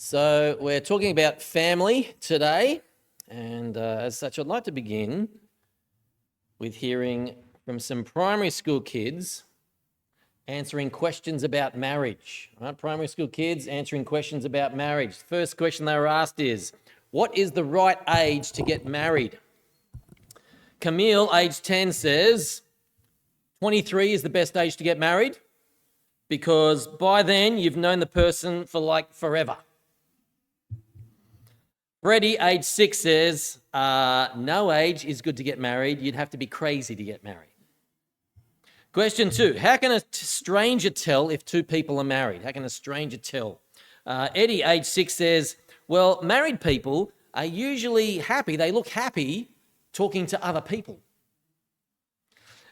So we're talking about family today, and as such, I'd like to begin with hearing from some primary school kids answering questions about marriage. All right, primary school kids answering questions about marriage. First question they were asked is, what is the right age to get married? Camille, age 10, says 23 is the best age to get married because by then you've known the person for like forever. Freddie, age 6, says, no age is good to get married. You'd have to be crazy to get married. Question 2, how can a stranger tell if two people are married? How can a stranger tell? Eddie, age 6, says, well, married people are usually happy. They look happy talking to other people.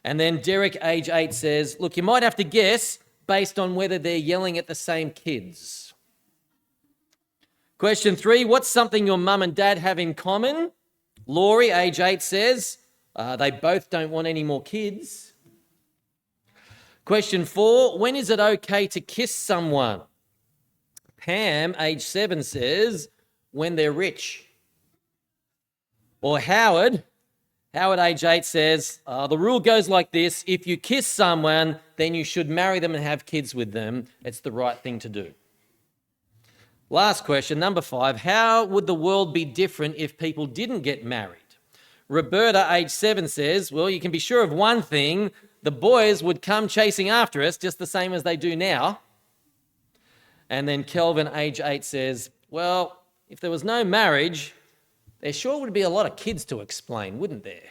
And then Derek, age 8, says, look, you might have to guess based on whether they're yelling at the same kids. Question 3, what's something your mum and dad have in common? Laurie, age 8, says they both don't want any more kids. Question 4, when is it okay to kiss someone? Pam, age 7, says when they're rich. Or Howard, age 8, says the rule goes like this: if you kiss someone, then you should marry them and have kids with them. It's the right thing to do. Last question, number 5, how would the world be different if people didn't get married? Roberta, age 7, says, well, you can be sure of one thing, the boys would come chasing after us just the same as they do now. And then Kelvin, age 8, says, well, if there was no marriage, there sure would be a lot of kids to explain, wouldn't there?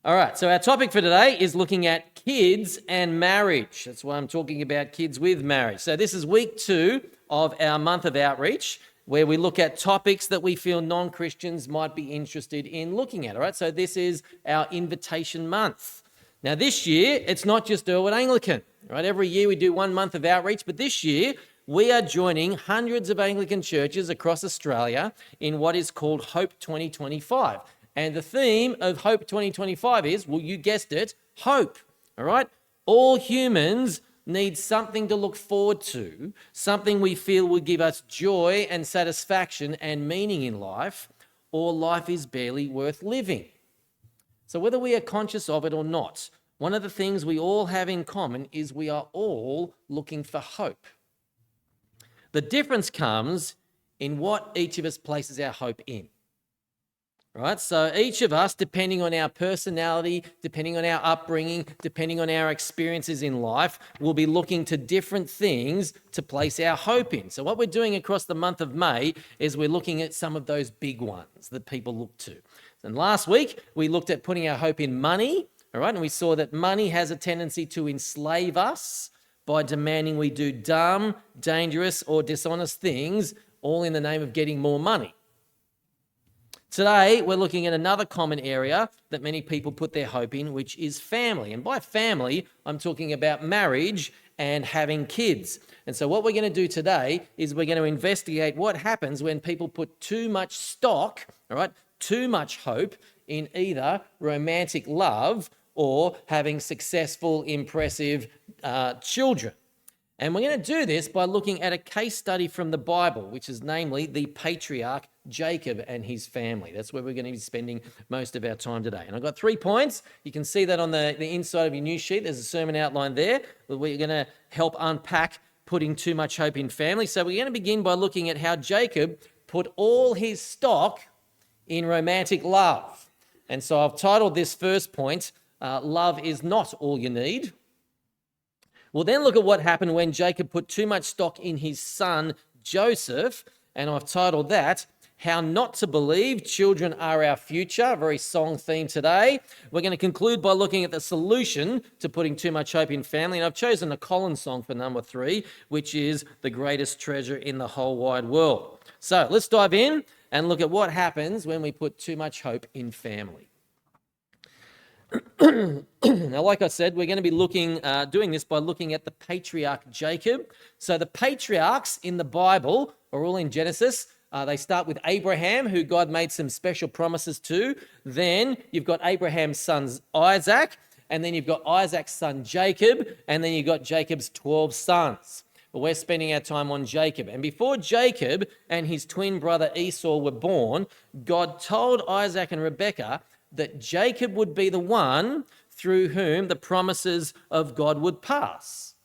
All right, so our topic for today is looking at kids and marriage. That's why I'm talking about kids with marriage. So this is week 2 of our month of outreach, where we look at topics that we feel non-Christians might be interested in looking at. All right, so this is our invitation month. Now this year, it's not just Earlwood Anglican. All right, every year we do 1 month of outreach, but this year we are joining hundreds of Anglican churches across Australia in what is called Hope 2025. And the theme of Hope 2025 is, well, you guessed it, hope, all right? All humans need something to look forward to, something we feel will give us joy and satisfaction and meaning in life, or life is barely worth living. So whether we are conscious of it or not, one of the things we all have in common is we are all looking for hope. The difference comes in what each of us places our hope in. Right, so each of us, depending on our personality, depending on our upbringing, depending on our experiences in life, will be looking to different things to place our hope in. So what we're doing across the month of May is we're looking at some of those big ones that people look to. And last week, we looked at putting our hope in money, all right, and we saw that money has a tendency to enslave us by demanding we do dumb, dangerous, or dishonest things, all in the name of getting more money. Today, we're looking at another common area that many people put their hope in, which is family. And by family, I'm talking about marriage and having kids. And so what we're going to do today is we're going to investigate what happens when people put too much stock, all right, too much hope in either romantic love or having successful, impressive children. And we're going to do this by looking at a case study from the Bible, which is namely the patriarch Jacob and his family. That's where we're going to be spending most of our time today. And I've got 3 points. You can see that on the inside of your news sheet. There's a sermon outline there. We're going to help unpack putting too much hope in family. So we're going to begin by looking at how Jacob put all his stock in romantic love. And so I've titled this first point, Love is Not All You Need. We'll then look at what happened when Jacob put too much stock in his son Joseph, and I've titled that, How Not to Believe Children Are Our Future, very song theme today. We're going to conclude by looking at the solution to putting too much hope in family, and I've chosen a Collins song for number 3, which is The Greatest Treasure in the Whole Wide World. So let's dive in and look at what happens when we put too much hope in family. Now, like I said, we're going to be doing this by looking at the patriarch Jacob. So the patriarchs in the Bible are all in Genesis. They start with Abraham, who God made some special promises to. Then you've got Abraham's son Isaac, and then you've got Isaac's son Jacob, and then you've got Jacob's 12 sons. but we're spending our time on Jacob. And before Jacob and his twin brother Esau were born, God told Isaac and Rebekah that Jacob would be the one through whom the promises of God would pass.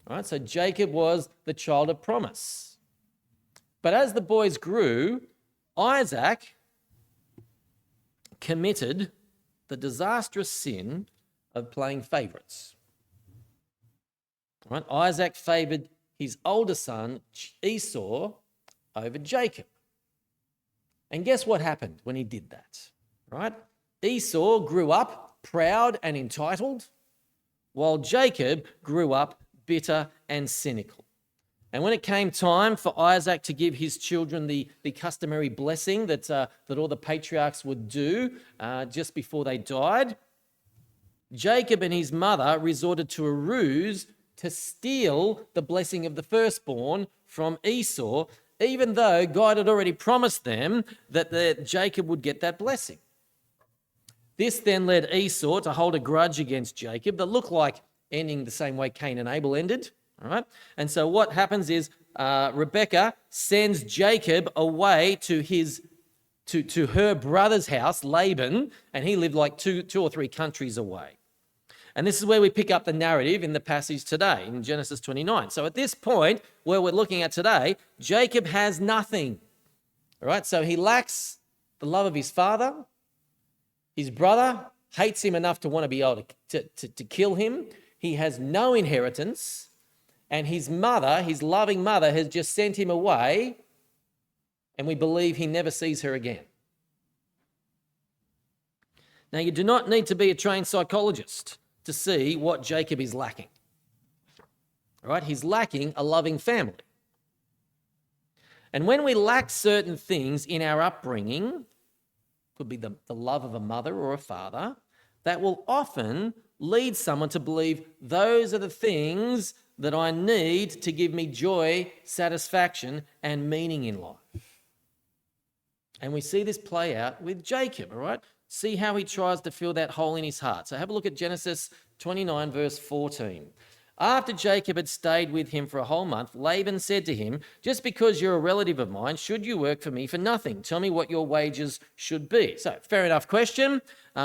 All right, so Jacob was the child of promise. But as the boys grew, Isaac committed the disastrous sin of playing favourites. Right? Isaac favoured his older son Esau over Jacob. And guess what happened when he did that? Right? Esau grew up proud and entitled, while Jacob grew up bitter and cynical. And when it came time for Isaac to give his children the customary blessing that all the patriarchs would do just before they died, Jacob and his mother resorted to a ruse to steal the blessing of the firstborn from Esau, even though God had already promised them that Jacob would get that blessing. This then led Esau to hold a grudge against Jacob that looked like ending the same way Cain and Abel ended. All right. And so what happens is Rebekah sends Jacob away to her brother's house, Laban, and he lived like two or three countries away. And this is where we pick up the narrative in the passage today, in Genesis 29. So at this point, where we're looking at today, Jacob has nothing. All right, so he lacks the love of his father. His brother hates him enough to want to be able to kill him. He has no inheritance. And his mother, his loving mother, has just sent him away, and we believe he never sees her again. Now, you do not need to be a trained psychologist to see what Jacob is lacking. All right, he's lacking a loving family. And when we lack certain things in our upbringing, could be the love of a mother or a father, that will often lead someone to believe those are the things that I need to give me joy, satisfaction, and meaning in life. And we see this play out with Jacob, all right? See how he tries to fill that hole in his heart. So have a look at Genesis 29, verse 14. After Jacob had stayed with him for a whole month, Laban said to him, "Just because you're a relative of mine, should you work for me for nothing? Tell me what your wages should be." So, fair enough question.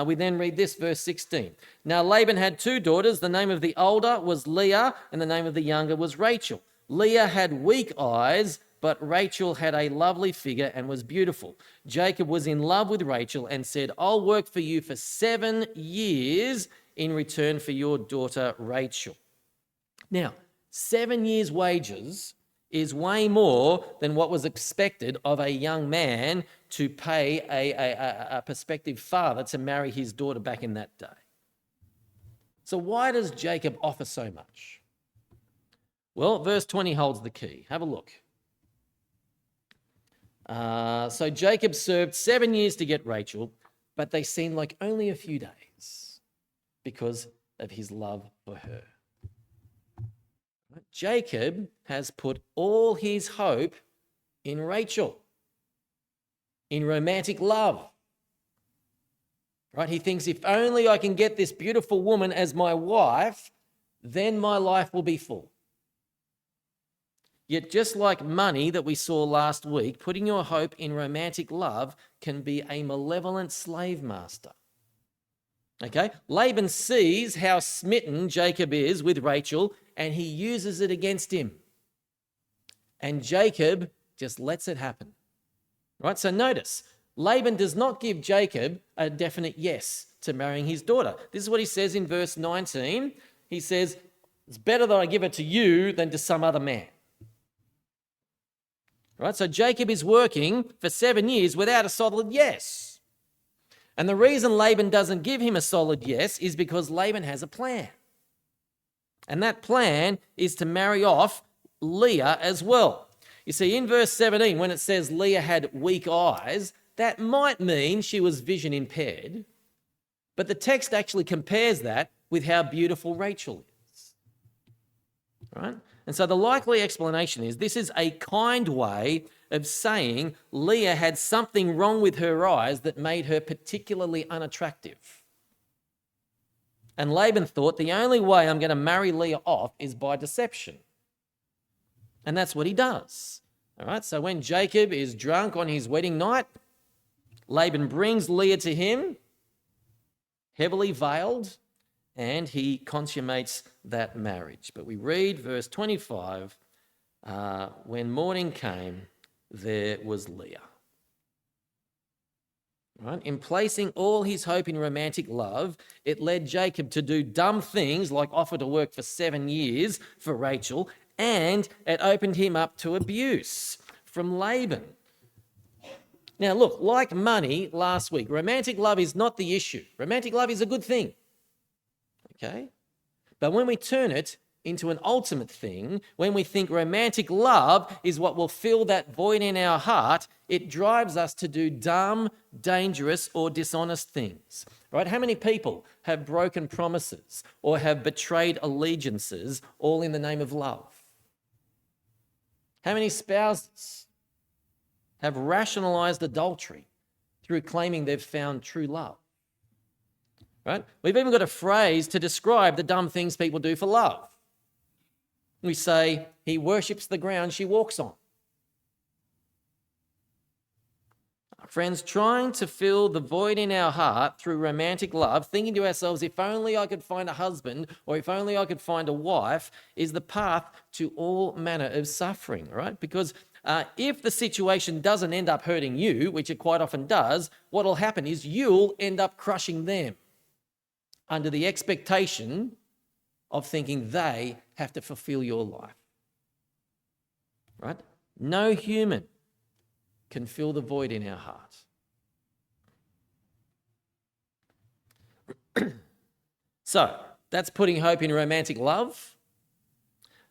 We then read this, verse 16. Now Laban had two daughters. The name of the older was Leah, and the name of the younger was Rachel. Leah had weak eyes, but Rachel had a lovely figure and was beautiful. Jacob was in love with Rachel and said, "I'll work for you for 7 years in return for your daughter Rachel." Now, 7 years' wages is way more than what was expected of a young man to pay a prospective father to marry his daughter back in that day. So why does Jacob offer so much? Well, verse 20 holds the key. Have a look. So Jacob served 7 years to get Rachel, but they seemed like only a few days because of his love for her. Jacob has put all his hope in Rachel, in romantic love. Right? He thinks, if only I can get this beautiful woman as my wife, then my life will be full. Yet just like money that we saw last week, putting your hope in romantic love can be a malevolent slave master. Okay? Laban sees how smitten Jacob is with Rachel, and he uses it against him. And Jacob just lets it happen. Right? So notice, Laban does not give Jacob a definite yes to marrying his daughter. This is what he says in verse 19. He says, "It's better that I give it to you than to some other man." Right? So Jacob is working for 7 years without a solid yes. And the reason Laban doesn't give him a solid yes is because Laban has a plan. And that plan is to marry off Leah as well. You see, in verse 17, when it says Leah had weak eyes, that might mean she was vision impaired. But the text actually compares that with how beautiful Rachel is. Right? And so the likely explanation is this is a kind way of saying Leah had something wrong with her eyes that made her particularly unattractive. And Laban thought the only way I'm going to marry Leah off is by deception. And that's what he does. All right, so when Jacob is drunk on his wedding night, Laban brings Leah to him, heavily veiled, and he consummates that marriage. But we read verse 25, when morning came, there was Leah. Right? In placing all his hope in romantic love, it led Jacob to do dumb things like offer to work for 7 years for Rachel, and it opened him up to abuse from Laban. Now look, like money last week, romantic love is not the issue. Romantic love is a good thing, okay? But when we turn it into an ultimate thing, when we think romantic love is what will fill that void in our heart, it drives us to do dumb, dangerous, or dishonest things, right? How many people have broken promises or have betrayed allegiances all in the name of love? How many spouses have rationalized adultery through claiming they've found true love? Right? We've even got a phrase to describe the dumb things people do for love. We say, he worships the ground she walks on. Friends, trying to fill the void in our heart through romantic love, thinking to ourselves, if only I could find a husband or if only I could find a wife, is the path to all manner of suffering, right? Because if the situation doesn't end up hurting you, which it quite often does, what will happen is you'll end up crushing them under the expectation of thinking they have to fulfill your life, right? No human can fill the void in our hearts. So, that's putting hope in romantic love.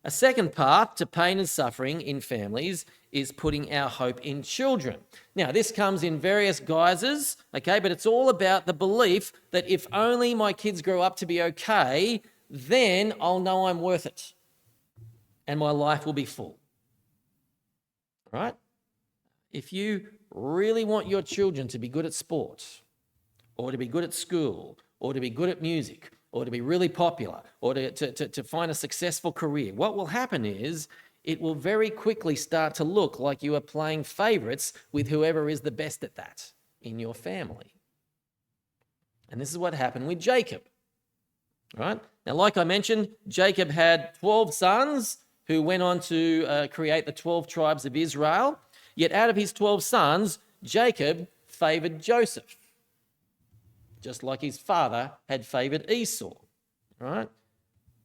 A second path to pain and suffering in families is putting our hope in children. Now, this comes in various guises, okay, but it's all about the belief that if only my kids grow up to be okay, then I'll know I'm worth it and my life will be full, right? If you really want your children to be good at sport or to be good at school or to be good at music or to be really popular or to find a successful career, what will happen is it will very quickly start to look like you are playing favourites with whoever is the best at that in your family. And this is what happened with Jacob, right? Now, like I mentioned, Jacob had 12 sons who went on to create the 12 tribes of Israel. Yet out of his 12 sons, Jacob favoured Joseph, just like his father had favoured Esau, right?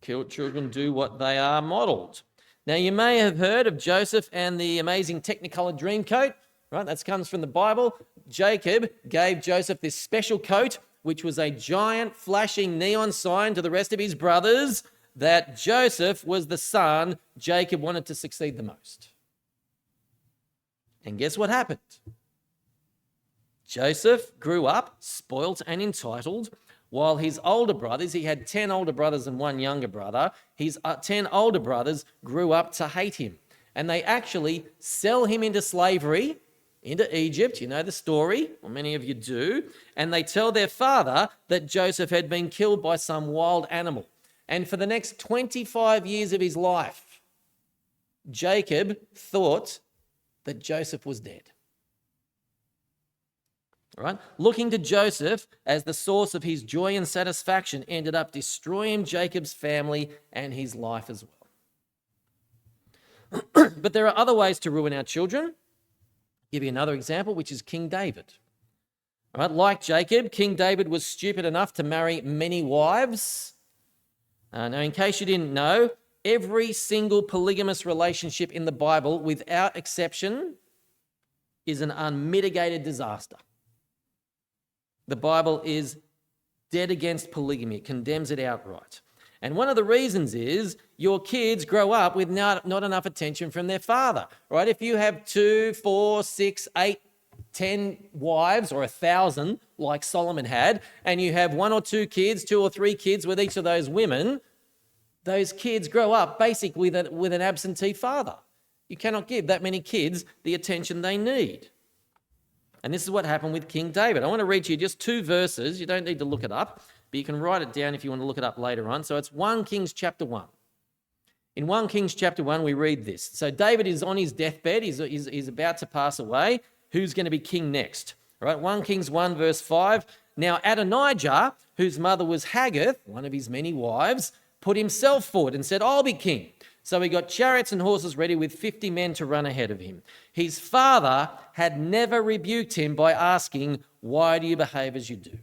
Children do what they are modelled. Now, you may have heard of Joseph and the amazing Technicolor dream coat, right? That comes from the Bible. Jacob gave Joseph this special coat, which was a giant flashing neon sign to the rest of his brothers that Joseph was the son Jacob wanted to succeed the most. And guess what happened? Joseph grew up spoilt and entitled, while his older brothers, he had 10 older brothers and one younger brother, his 10 older brothers grew up to hate him. And they actually sell him into slavery, into Egypt. You know the story, well, many of you do. And they tell their father that Joseph had been killed by some wild animal. And for the next 25 years of his life, Jacob thought that Joseph was dead. All right? Looking to Joseph as the source of his joy and satisfaction ended up destroying Jacob's family and his life as well. But there are other ways to ruin our children. I'll give you another example, which is King David. All right? Like Jacob, King David was stupid enough to marry many wives. Now, in case you didn't know, every single polygamous relationship in the Bible, without exception, is an unmitigated disaster. The Bible is dead against polygamy. It condemns it outright. And one of the reasons is your kids grow up with not enough attention from their father, right? If you have 2, 4, 6, 8, 10 wives or 1,000 like Solomon had, and you have 1 or 2 kids, 2 or 3 kids with each of those women, those kids grow up basically with an absentee father. You cannot give that many kids the attention they need. And this is what happened with King David. I want to read to you just 2 verses. You don't need to look it up, but you can write it down if you want to look it up later on. So it's 1 Kings chapter 1. In 1 Kings chapter 1, we read this. So David is on his deathbed. He's about to pass away. Who's going to be king next? All right, 1 Kings 1 verse 5. Now Adonijah, whose mother was Haggith, one of his many wives, put himself forward and said, I'll be king. So he got chariots and horses ready with 50 men to run ahead of him. His father had never rebuked him by asking, why do you behave as you do?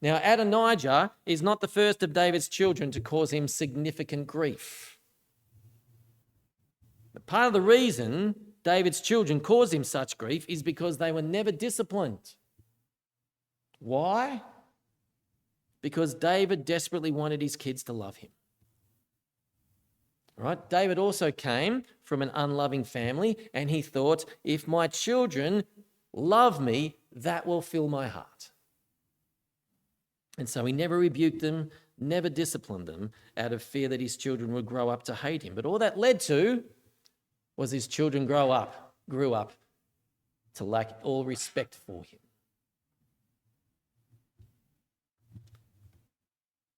Now, Adonijah is not the first of David's children to cause him significant grief. But part of the reason David's children caused him such grief is because they were never disciplined. Why? Because David desperately wanted his kids to love him. All right? David also came from an unloving family, and he thought, if my children love me, that will fill my heart. And so he never rebuked them, never disciplined them out of fear that his children would grow up to hate him. But all that led to was his children grew up to lack all respect for him.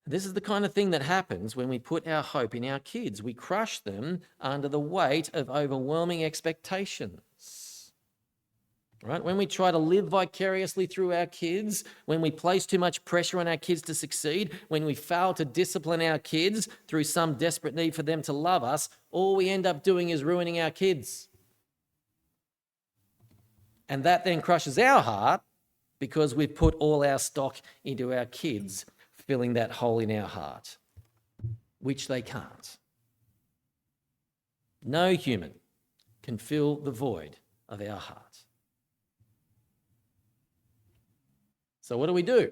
This is the kind of thing that happens when we put our hope in our kids. We crush them under the weight of overwhelming expectations. Right? When we try to live vicariously through our kids, when we place too much pressure on our kids to succeed, when we fail to discipline our kids through some desperate need for them to love us, all we end up doing is ruining our kids. And that then crushes our heart because we've put all our stock into our kids, filling that hole in our heart, which they can't. No human can fill the void of our heart. So what do we do?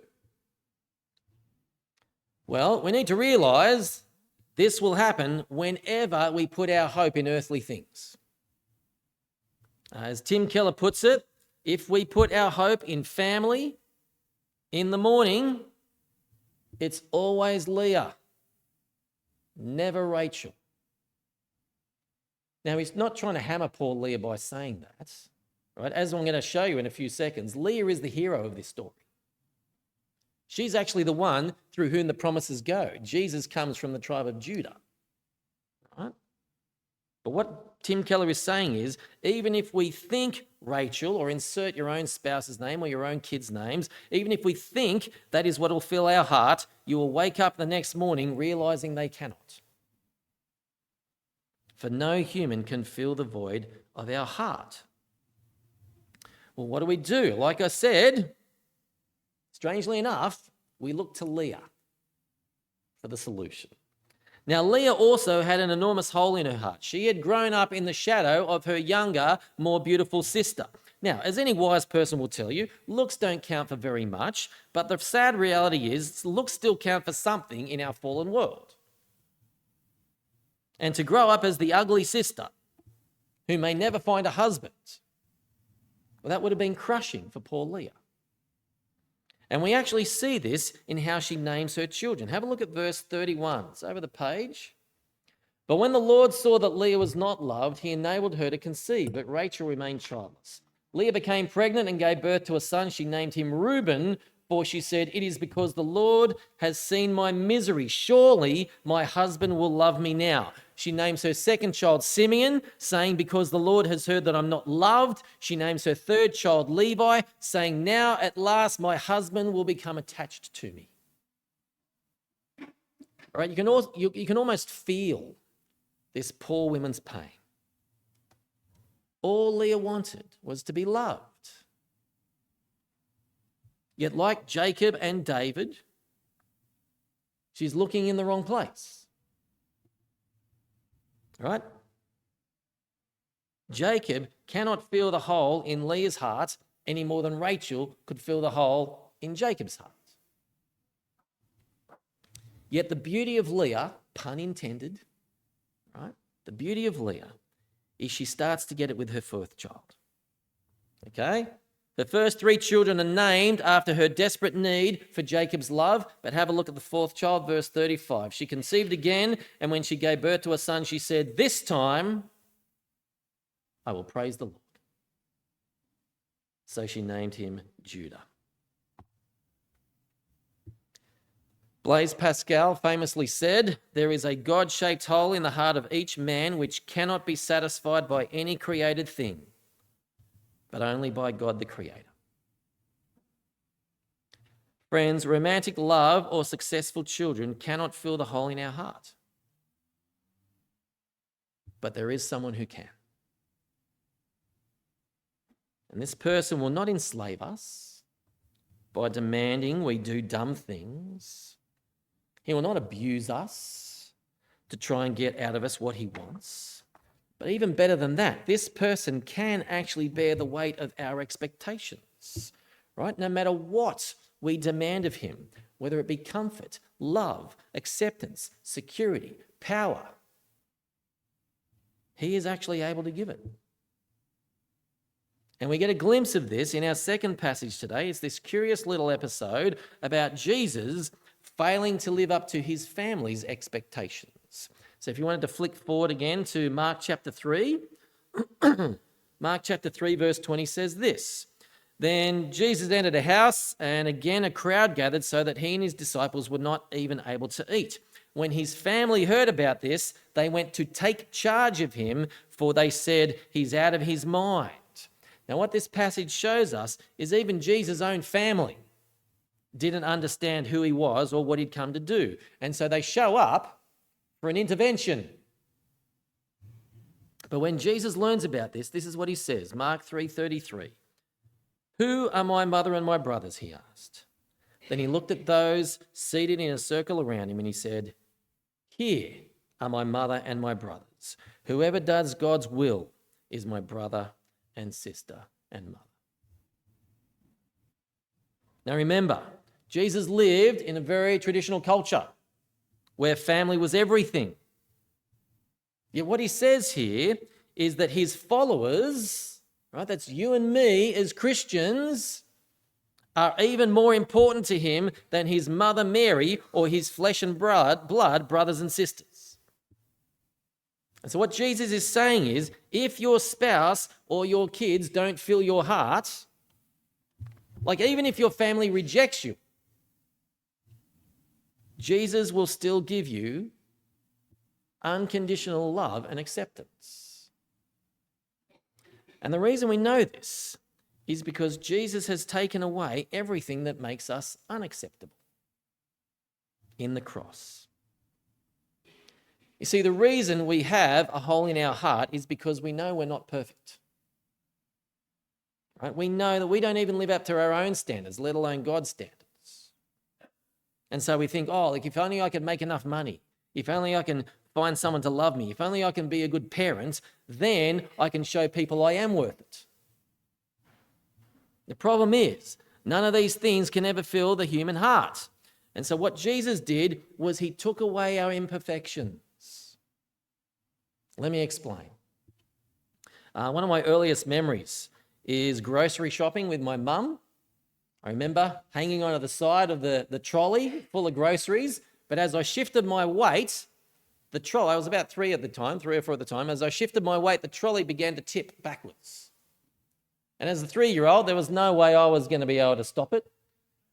Well, we need to realise this will happen whenever we put our hope in earthly things. As Tim Keller puts it, if we put our hope in family in the morning, it's always Leah, never Rachel. Now, he's not trying to hammer poor Leah by saying that, right? As I'm going to show you in a few seconds, Leah is the hero of this story. She's actually the one through whom the promises go. Jesus comes from the tribe of Judah. Right? But what Tim Keller is saying is, even if we think Rachel, or insert your own spouse's name or your own kids' names, even if we think that is what will fill our heart, you will wake up the next morning realizing they cannot. For no human can fill the void of our heart. Well, what do we do? Like I said, strangely enough, we look to Leah for the solution. Now, Leah also had an enormous hole in her heart. She had grown up in the shadow of her younger, more beautiful sister. Now, as any wise person will tell you, looks don't count for very much, but the sad reality is looks still count for something in our fallen world. And to grow up as the ugly sister, who may never find a husband, well, that would have been crushing for poor Leah. And we actually see this in how she names her children. Have a look at verse 31. It's over the page. But when the Lord saw that Leah was not loved, he enabled her to conceive, but Rachel remained childless. Leah became pregnant and gave birth to a son. She named him Reuben, for she said, it is because the Lord has seen my misery. Surely my husband will love me now. She names her second child Simeon, saying, because the Lord has heard that I'm not loved. She names her third child Levi, saying, now at last my husband will become attached to me. All right, you can almost feel this poor woman's pain. All Leah wanted was to be loved. Yet like Jacob and David, she's looking in the wrong place. Right? Jacob cannot fill the hole in Leah's heart any more than Rachel could fill the hole in Jacob's heart. Yet the beauty of Leah, pun intended, right? The beauty of Leah is she starts to get it with her fourth child. Okay? The first three children are named after her desperate need for Jacob's love, but have a look at the fourth child, verse 35. She conceived again, and when she gave birth to a son, she said, this time I will praise the Lord. So she named him Judah. Blaise Pascal famously said, "There is a God-shaped hole in the heart of each man which cannot be satisfied by any created thing, but only by God the Creator." Friends, romantic love or successful children cannot fill the hole in our heart. But there is someone who can. And this person will not enslave us by demanding we do dumb things. He will not abuse us to try and get out of us what he wants. But even better than that, this person can actually bear the weight of our expectations, right? No matter what we demand of him, whether it be comfort, love, acceptance, security, power, he is actually able to give it. And we get a glimpse of this in our second passage today. It's this curious little episode about Jesus failing to live up to his family's expectations. So if you wanted to flick forward again to Mark chapter 3, Mark chapter 3 verse 20 says this: "Then Jesus entered a house, and again a crowd gathered so that he and his disciples were not even able to eat. When his family heard about this, they went to take charge of him, for they said, 'He's out of his mind.'" Now, what this passage shows us is even Jesus' own family didn't understand who he was or what he'd come to do. And so they show up for an intervention. But when Jesus learns about this, this is what he says, Mark 3:33. "Who are my mother and my brothers?" he asked. Then he looked at those seated in a circle around him and he said, "Here are my mother and my brothers. Whoever does God's will is my brother and sister and mother." Now remember, Jesus lived in a very traditional culture where family was everything. Yet what he says here is that his followers, right, that's you and me as Christians, are even more important to him than his mother Mary or his flesh and blood brothers and sisters. And so what Jesus is saying is, if your spouse or your kids don't fill your heart, like even if your family rejects you, Jesus will still give you unconditional love and acceptance. And the reason we know this is because Jesus has taken away everything that makes us unacceptable in the cross. You see, the reason we have a hole in our heart is because we know we're not perfect. Right? We know that we don't even live up to our own standards, let alone God's standards. And so we think, oh, like if only I could make enough money, if only I can find someone to love me, if only I can be a good parent, then I can show people I am worth it. The problem is, none of these things can ever fill the human heart. And so what Jesus did was he took away our imperfections. Let me explain. One of my earliest memories is grocery shopping with my mum. I remember hanging onto the side of the trolley full of groceries, but as I shifted my weight, the trolley, I was about 3 or 4 at the time, as I shifted my weight, the trolley began to tip backwards. And as a 3-year-old, there was no way I was going to be able to stop it,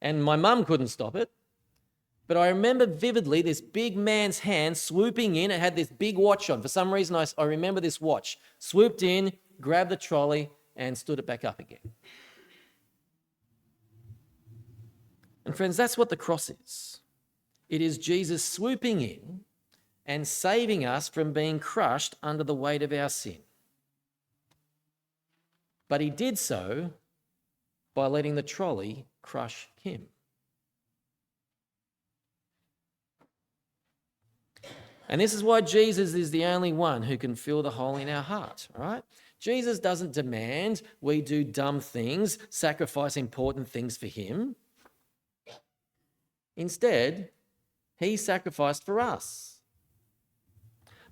and my mum couldn't stop it. But I remember vividly this big man's hand swooping in. It had this big watch on. For some reason, I remember this watch. Swooped in, grabbed the trolley, and stood it back up again. And friends, that's what the cross is. It is Jesus swooping in and saving us from being crushed under the weight of our sin. But he did so by letting the trolley crush him. And this is why Jesus is the only one who can fill the hole in our heart, all right? Jesus doesn't demand we do dumb things, sacrifice important things for him. Instead, he sacrificed for us.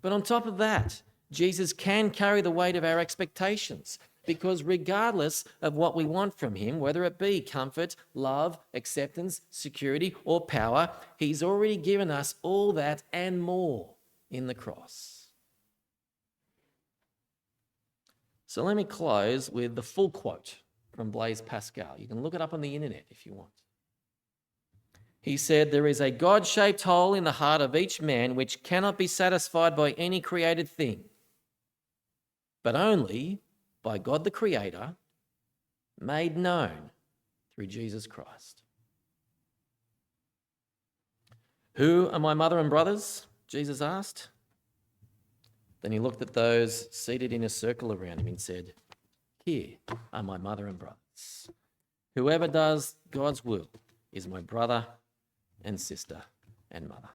But on top of that, Jesus can carry the weight of our expectations, because regardless of what we want from him, whether it be comfort, love, acceptance, security, or power, he's already given us all that and more in the cross. So let me close with the full quote from Blaise Pascal. You can look it up on the internet if you want. He said, "There is a God-shaped hole in the heart of each man which cannot be satisfied by any created thing, but only by God the Creator, made known through Jesus Christ." "Who are my mother and brothers?" Jesus asked. Then he looked at those seated in a circle around him and said, "Here are my mother and brothers. Whoever does God's will is my brother and sister and mother."